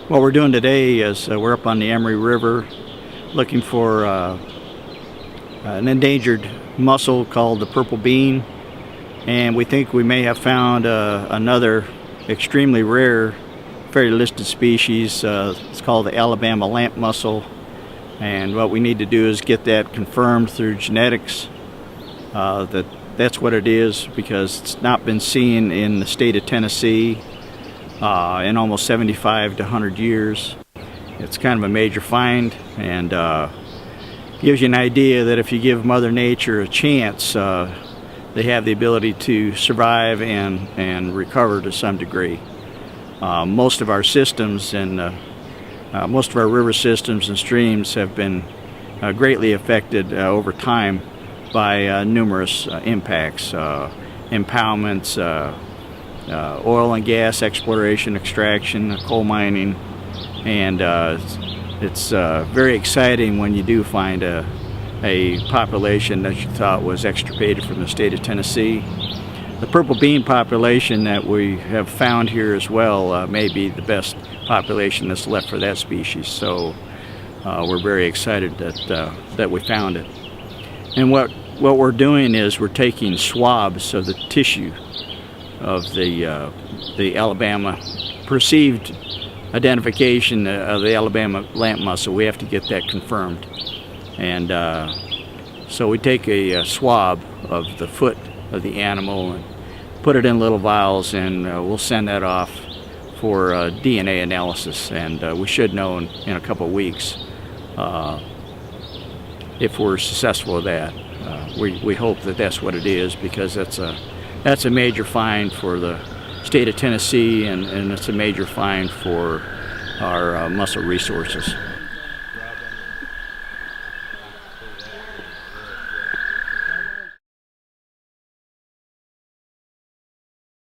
What we're doing today is we're up on the Emery River looking for an endangered mussel called the purple bean, and we think we may have found another extremely rare federally listed species. It's called the Alabama lamp mussel, and what we need to do is get that confirmed through genetics that's what it is, because it's not been seen in the state of Tennessee in almost 75 to 100 years. It's kind of a major find, and gives you an idea that if you give Mother Nature a chance, they have the ability to survive and recover to some degree. Most of our systems and most of our river systems and streams have been greatly affected over time by numerous impacts, impoundments, oil and gas exploration, extraction, coal mining, and it's very exciting when you do find a population that you thought was extirpated from the state of Tennessee. The purple bean population that we have found here as well may be the best population that's left for that species, so we're very excited that we found it. And what we're doing is we're taking swabs of the tissue of the Alabama perceived identification of the Alabama lamp mussel. We have to get that confirmed, and so we take a swab of the foot of the animal and put it in little vials, and we'll send that off for DNA analysis, and we should know in a couple of weeks if we're successful with that. We hope that that's what it is, because that's a major find for the state of Tennessee, and it's a major find for our mussel resources.